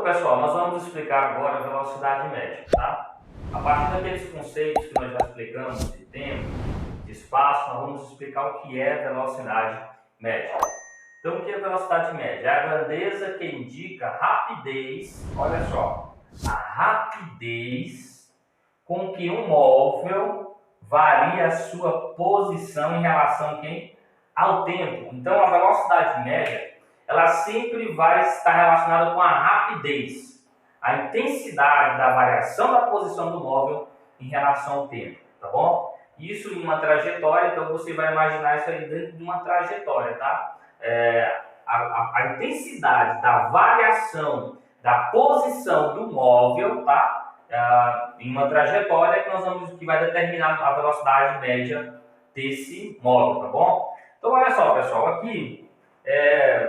pessoal, nós vamos explicar agora a velocidade média, tá? A partir daqueles conceitos que nós já explicamos de tempo, de espaço, nós vamos explicar o que é velocidade média. Então, o que é velocidade média? É a grandeza que indica rapidez, olha só, a rapidez com que um móvel varia a sua posição em relação ao tempo. Então, a velocidade média, ela sempre vai estar relacionada com a rapidez, a intensidade da variação da posição do móvel em relação ao tempo, tá bom? Isso em uma trajetória, então você vai imaginar isso aí dentro de uma trajetória, tá? A intensidade da variação da posição do móvel, tá? Em uma trajetória que vai determinar a velocidade média desse móvel, tá bom? Então, olha só, pessoal, aqui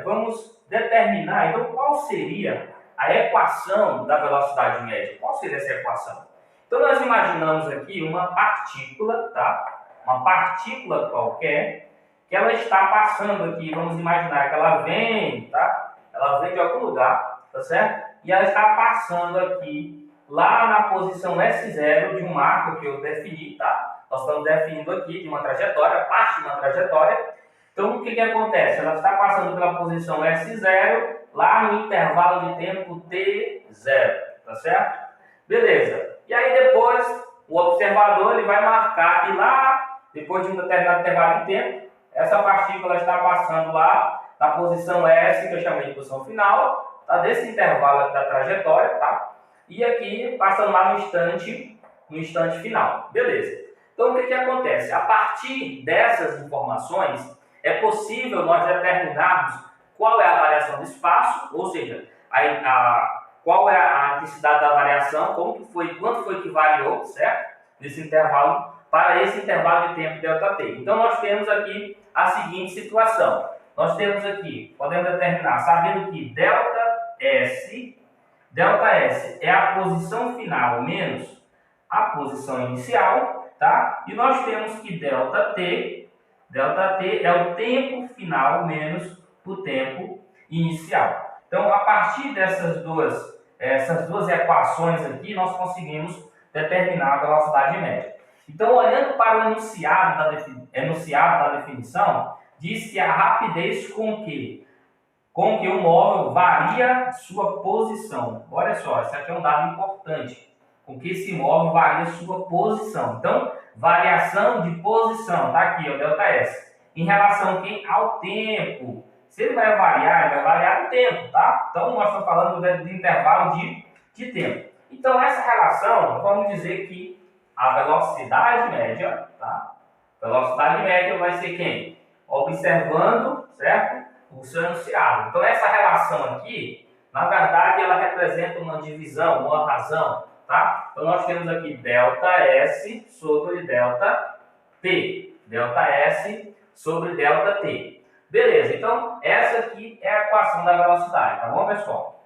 vamos determinar, então, qual seria a equação da velocidade média. Qual seria essa equação? Então, nós imaginamos aqui uma partícula, tá? Uma partícula qualquer, que ela está passando aqui, vamos imaginar que ela vem, tá? Ela vem de algum lugar, tá certo? E ela está passando aqui, lá na posição S0 de um marco que eu defini, tá? Nós estamos definindo aqui de uma trajetória, parte de uma trajetória. Então, o que acontece? Ela está passando pela posição S0, lá no intervalo de tempo T0, tá certo? Beleza. E aí depois, o observador ele vai marcar que lá, depois de um determinado intervalo de tempo, essa partícula está passando lá na posição S, que eu chamei de posição final, tá? Desse intervalo da trajetória, tá? E aqui, passando lá no instante final. Beleza. Então, o que acontece? A partir dessas informações, é possível nós determinarmos qual é a variação do espaço, ou seja, qual é a intensidade da variação, quanto foi que variou, certo? Nesse intervalo, para esse intervalo de tempo ΔT. Então, nós temos aqui a seguinte situação. Nós temos aqui, podemos determinar, sabendo que ΔS é a posição final menos a posição inicial, tá? E nós temos que ΔT é o tempo final menos o tempo inicial. Então, a partir dessas duas equações aqui, nós conseguimos determinar a velocidade média. Então, olhando para o enunciado da definição, diz que a rapidez com que o móvel varia sua posição. Olha só, esse aqui é um dado importante. Com que esse móvel varia sua posição. Então, variação de posição, tá aqui, o ΔS. Em relação ao tempo. Se ele vai variar no tempo, tá? Então, nós estamos falando de intervalo de tempo. Então, essa relação, vamos dizer que a velocidade média, tá? Velocidade média vai ser quem? Observando, certo? O seu enunciado. Então, essa relação aqui, na verdade, ela representa uma divisão, uma razão, tá? Então, nós temos aqui ΔS sobre ΔT. ΔS sobre ΔT. Beleza, então essa aqui é a equação da velocidade, tá bom, pessoal?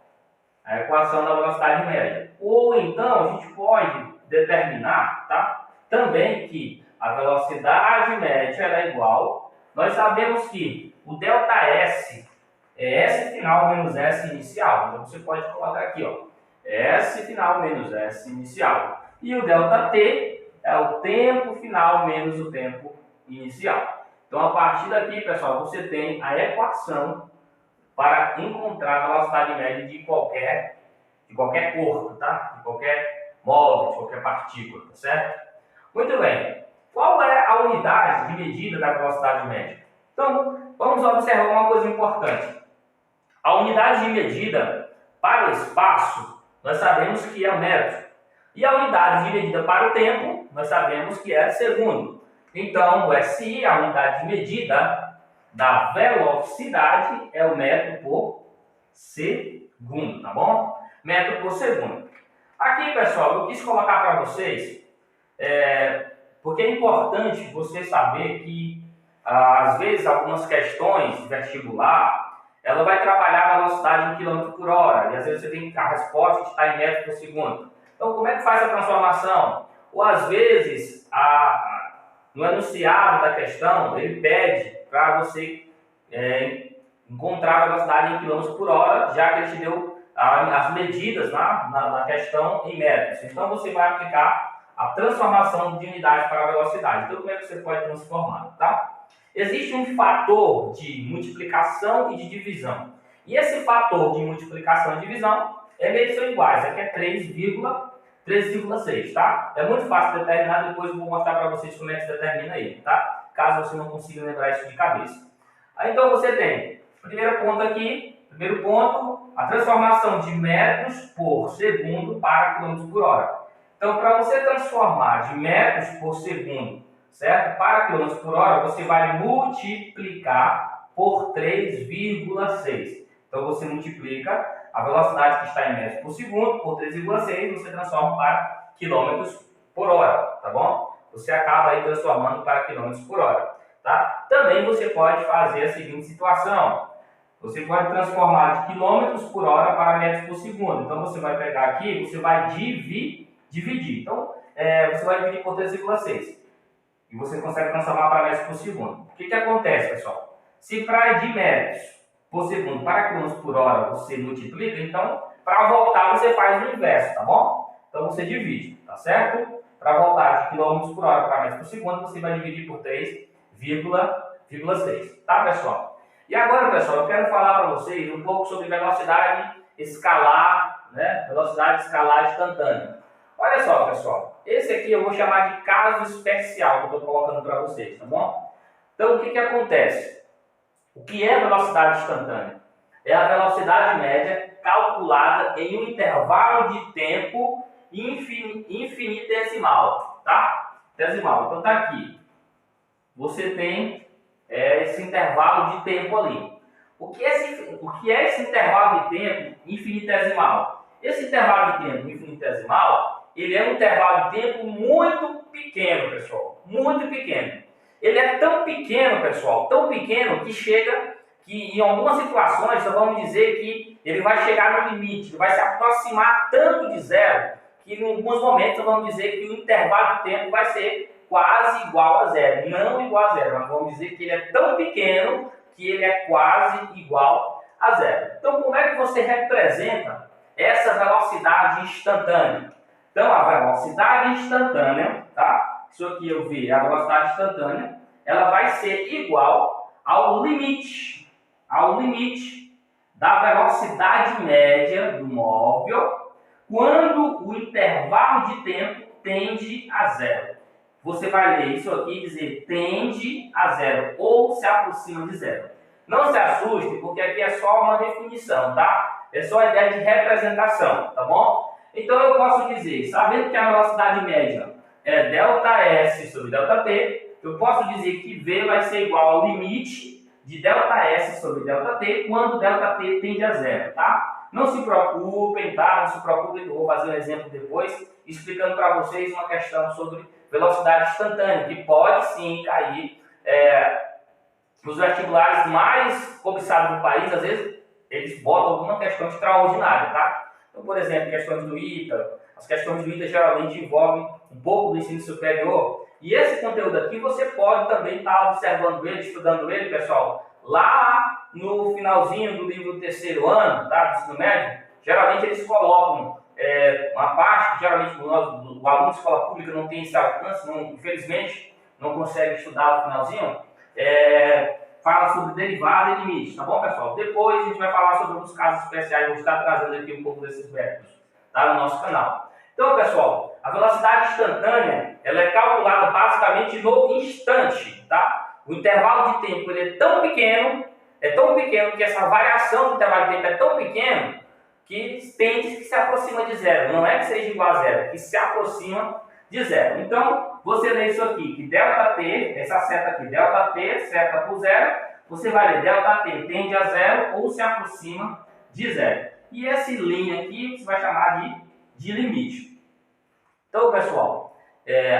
A equação da velocidade média. Ou então, a gente pode determinar, tá? Também que a velocidade média é igual. Nós sabemos que o ΔS é S final menos S inicial. Então, você pode colocar aqui, ó. S final menos S inicial. E o ΔT é o tempo final menos o tempo inicial. Então, a partir daqui, pessoal, você tem a equação para encontrar a velocidade média de qualquer corpo, tá? De qualquer móvel, de qualquer partícula, tá certo? Muito bem. Qual é a unidade de medida da velocidade média? Então, vamos observar uma coisa importante. A unidade de medida para o espaço, nós sabemos que é o metro. E a unidade de medida para o tempo, nós sabemos que é segundo. Então, o SI, a unidade de medida da velocidade, é o metro por segundo, tá bom? Metro por segundo. Aqui, pessoal, eu quis colocar para vocês, porque é importante você saber que, às vezes, algumas questões de vestibular, ela vai trabalhar a velocidade em quilômetro por hora, e às vezes você tem a resposta está em metro por segundo. Então, como é que faz a transformação? Ou, às vezes, no enunciado da questão, ele pede para você encontrar a velocidade em quilômetros por hora, já que ele te deu as medidas na questão em metros. Então você vai aplicar a transformação de unidade para a velocidade. Então como é que você pode transformar? Tá? Existe um fator de multiplicação e de divisão. E esse fator de multiplicação e divisão, eles são iguais, aqui é 3,6, tá? É muito fácil de determinar, depois eu vou mostrar para vocês como é que se determina ele, tá? Caso você não consiga lembrar isso de cabeça. Aí então você tem, primeiro ponto, a transformação de metros por segundo para quilômetros por hora. Então, para você transformar de metros por segundo, certo, para quilômetros por hora, você vai multiplicar por 3,6. Então, você multiplica a velocidade que está em metros por segundo por 3,6, você transforma para quilômetros por hora, tá bom? Você acaba aí transformando para quilômetros por hora, tá? Também você pode fazer a seguinte situação. Você pode transformar de quilômetros por hora para metros por segundo. Então, você vai pegar aqui, você vai dividir. Então, você vai dividir por 3,6. E você consegue transformar para metros por segundo. O que acontece, pessoal? Se para de metros por segundo para quilômetros por hora você multiplica, então, para voltar você faz o inverso, tá bom? Então, você divide, tá certo? Para voltar de quilômetros por hora para metros por segundo, você vai dividir por 3,6. Tá, pessoal? E agora, pessoal, eu quero falar para vocês um pouco sobre velocidade escalar, né? Velocidade escalar instantânea. Olha só, pessoal, esse aqui eu vou chamar de caso especial que eu estou colocando para vocês, tá bom? Então, o que acontece? O que é velocidade instantânea? É a velocidade média calculada em um intervalo de tempo infinitesimal, tá? Decimal. Então, tá aqui. Você tem esse intervalo de tempo ali. O que é esse intervalo de tempo infinitesimal? Esse intervalo de tempo infinitesimal, ele é um intervalo de tempo muito pequeno, pessoal. Muito pequeno. Ele é tão pequeno, pessoal, tão pequeno que em algumas situações, nós vamos dizer que ele vai chegar no limite, ele vai se aproximar tanto de zero, que em alguns momentos nós vamos dizer que o intervalo de tempo vai ser quase igual a zero. Não igual a zero, mas vamos dizer que ele é tão pequeno que ele é quase igual a zero. Então, como é que você representa essa velocidade instantânea? Então, a velocidade instantânea, tá? Isso aqui eu vi, a velocidade instantânea, ela vai ser igual ao limite da velocidade média do móvel quando o intervalo de tempo tende a zero. Você vai ler isso aqui e dizer tende a zero ou se aproxima de zero. Não se assuste, porque aqui é só uma definição, tá? É só a ideia de representação, tá bom? Então eu posso dizer, sabendo que a velocidade média é ΔS sobre ΔT, eu posso dizer que V vai ser igual ao limite de ΔS sobre ΔT quando ΔT tende a zero, tá? Não se preocupem, tá? Não se preocupem, eu vou fazer um exemplo depois, explicando para vocês uma questão sobre velocidade instantânea, que pode sim cair nos vestibulares mais cobiçados do país. Às vezes eles botam alguma questão extraordinária, tá? Então, por exemplo, questões do ITA, as questões do ITA geralmente envolvem um pouco do ensino superior. E esse conteúdo aqui você pode também estar observando ele, estudando ele, pessoal, lá no finalzinho do livro do terceiro ano, tá, do ensino médio. Geralmente eles colocam uma parte que geralmente o aluno de escola pública não tem esse alcance, infelizmente não consegue estudar no finalzinho. Fala sobre derivada e limite, tá bom, pessoal? Depois a gente vai falar sobre alguns casos especiais, vou estar trazendo aqui um pouco desses métodos, tá, no nosso canal. Então, pessoal, a velocidade instantânea, ela é calculada basicamente no instante, tá? O intervalo de tempo ele é tão pequeno que essa variação do intervalo de tempo é tão pequeno que tende que se aproxima de zero. Não é que seja igual a zero, é que se aproxima de zero. Então, você lê isso aqui, que ΔT, essa seta aqui, ΔT, seta por zero, você vai ler ΔT tende a zero ou se aproxima de zero. E essa linha aqui você vai chamar de limite. Então, pessoal,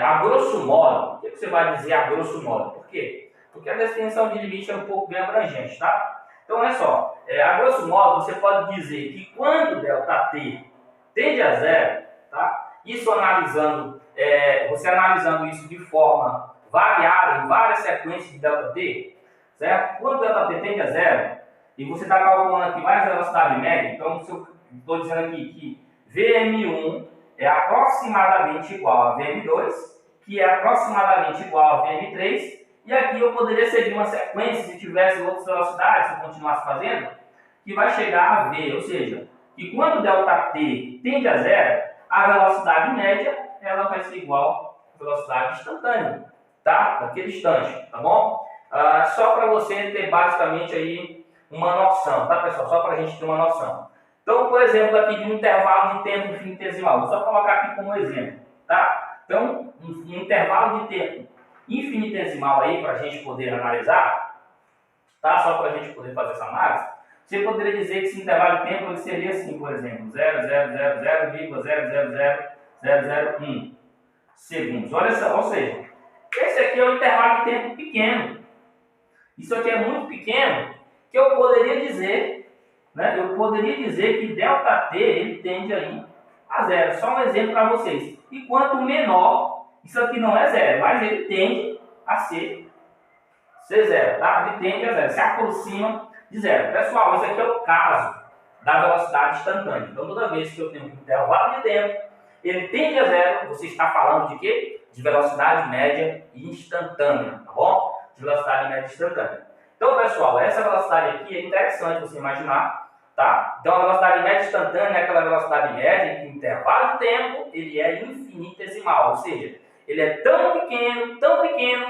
a grosso modo, o que você vai dizer a grosso modo? Por quê? Porque a definição de limite é um pouco bem abrangente, tá? Então, olha só, a grosso modo, você pode dizer que quando ΔT tende a zero, tá? Isso você analisando isso de forma variada em várias sequências de ΔT, certo? Quando ΔT tende a zero, e você está calculando aqui mais velocidade média, então estou dizendo aqui que Vm1 é aproximadamente igual a Vm2, que é aproximadamente igual a Vm3, e aqui eu poderia seguir uma sequência, se tivesse outras velocidades, se eu continuasse fazendo, que vai chegar a V, ou seja, que quando ΔT tende a zero, a velocidade média ela vai ser igual à velocidade instantânea, tá? Daquele instante, tá bom? Só para você ter basicamente aí uma noção, tá, pessoal? Só para a gente ter uma noção. Então, por exemplo, aqui de um intervalo de tempo infinitesimal, vou só colocar aqui como exemplo, tá? Então, um intervalo de tempo infinitesimal aí para a gente poder analisar, tá? Só para a gente poder fazer essa análise, você poderia dizer que esse intervalo de tempo ele seria assim, por exemplo, 0,000,001 segundos. Olha só, ou seja, esse aqui é um intervalo de tempo pequeno. Isso aqui é muito pequeno, que eu poderia dizer, né? Eu poderia dizer que ΔT ele tende aí a zero. Só um exemplo para vocês. E quanto menor, isso aqui não é zero, mas ele tende a ser zero, tá? Ele tende a zero, se aproxima de zero. Pessoal, esse aqui é o caso da velocidade instantânea. Então, toda vez que eu tenho um intervalo de tempo, ele tende a zero, você está falando de quê? De velocidade média instantânea, tá bom? De velocidade média instantânea. Então, pessoal, essa velocidade aqui é interessante você imaginar, tá? Então, a velocidade média instantânea é aquela velocidade média em que o intervalo de tempo ele é infinitesimal, ou seja, ele é tão pequeno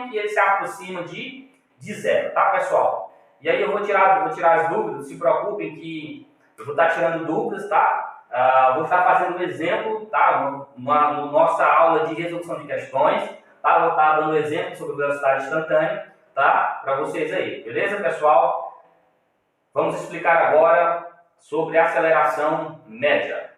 que ele se aproxima de zero, tá, pessoal? E aí eu vou tirar as dúvidas, não se preocupem que eu vou estar tirando dúvidas, tá? Vou estar fazendo um exemplo, tá? Na nossa aula de resolução de questões, tá? Vou estar dando um exemplo sobre velocidade instantânea, tá? Para vocês aí, beleza, pessoal? Vamos explicar agora sobre aceleração média.